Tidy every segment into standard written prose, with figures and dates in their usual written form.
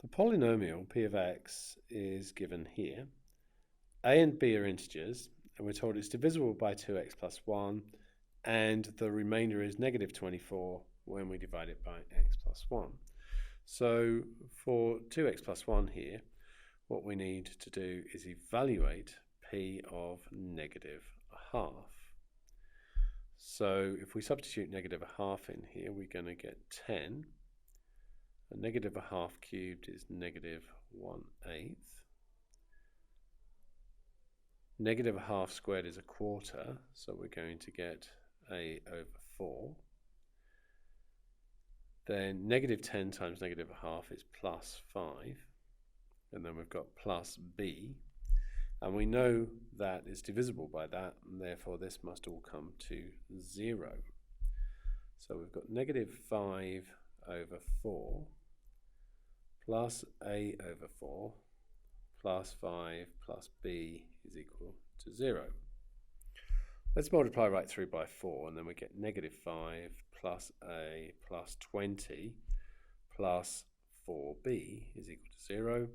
The polynomial p of x is given here. A and b are integers, and we're told it's divisible by 2x plus 1, and the remainder is negative 24 when we divide it by x plus 1. So for 2x plus 1 here, what we need to do is evaluate p of negative a half. So if we substitute negative a half in here, we're going to get 10. A negative a half cubed is negative 1/8. Negative a half squared is a quarter, so we're going to get a over 4. Then negative 10 times negative a half is plus 5. And then we've got plus b. And we know that it's divisible by that, and therefore this must all come to 0. So we've got negative 5 over 4 plus a over 4 plus 5 plus b is equal to 0. Let's multiply right through by 4, and then we get negative 5 plus a plus 20 plus 4b is equal to 0.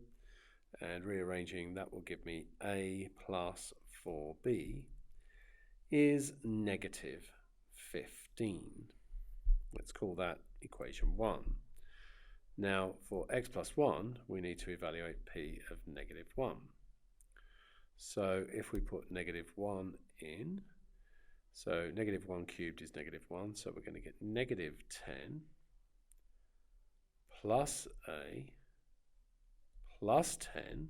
And rearranging, that will give me a plus 4b is negative 15. Let's call that equation 1. Now for x plus 1, we need to evaluate p of negative 1. So if we put negative 1 in, so negative 1 cubed is negative 1, so we're going to get negative 10 plus a plus 10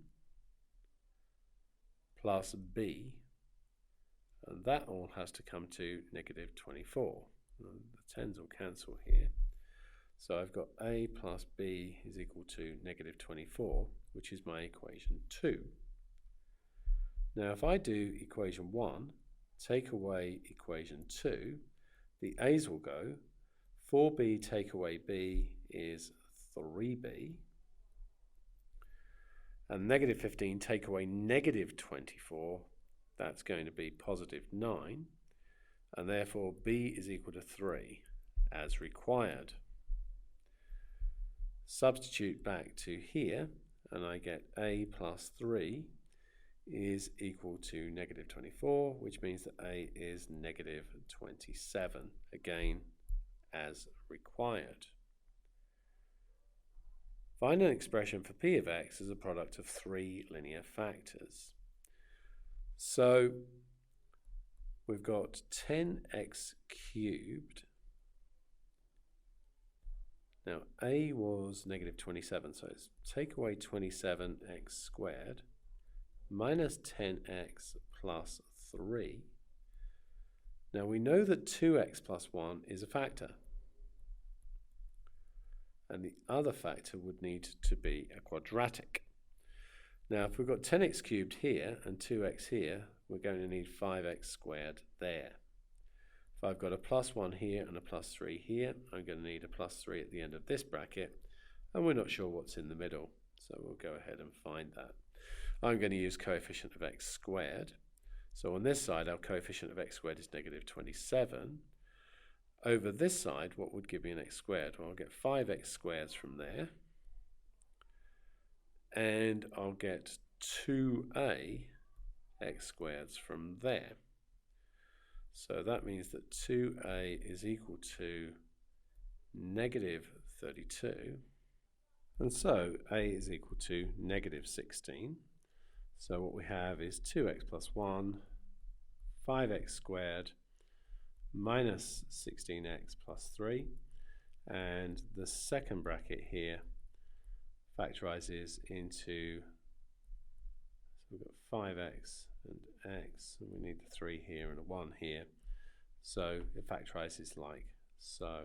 plus b, and that all has to come to negative 24. The 10s will cancel here. So I've got a plus b is equal to negative 24, which is my equation 2. Now if I do equation 1, take away equation 2, the a's will go. 4b take away b is 3b. And negative 15 take away negative 24, that's going to be positive 9. And therefore b is equal to 3 as required. Substitute back to here, and I get a plus 3 is equal to negative 24, which means that a is negative 27, again as required. Find an expression for p of x as a product of 3 linear factors. So we've got 10x cubed. Now a was negative 27, so it's take away 27x squared minus 10x plus 3. Now we know that 2x plus 1 is a factor, and the other factor would need to be a quadratic. Now if we've got 10x cubed here and 2x here, we're going to need 5x squared there. If I've got a plus 1 here and a plus 3 here, I'm going to need a plus 3 at the end of this bracket, and we're not sure what's in the middle, so we'll go ahead and find that. I'm going to use coefficient of x squared. So on this side, our coefficient of x squared is negative 27. Over this side, what would give me an x squared? Well, I'll get 5x squares from there, and I'll get 2a x squareds from there. So that means that 2a is equal to negative 32, and so a is equal to negative 16. So what we have is 2x plus 1, 5x squared, minus 16x plus 3, and the second bracket here factorizes into, so we've got 5x and x, and we need the 3 here and a 1 here, so it factorizes like so.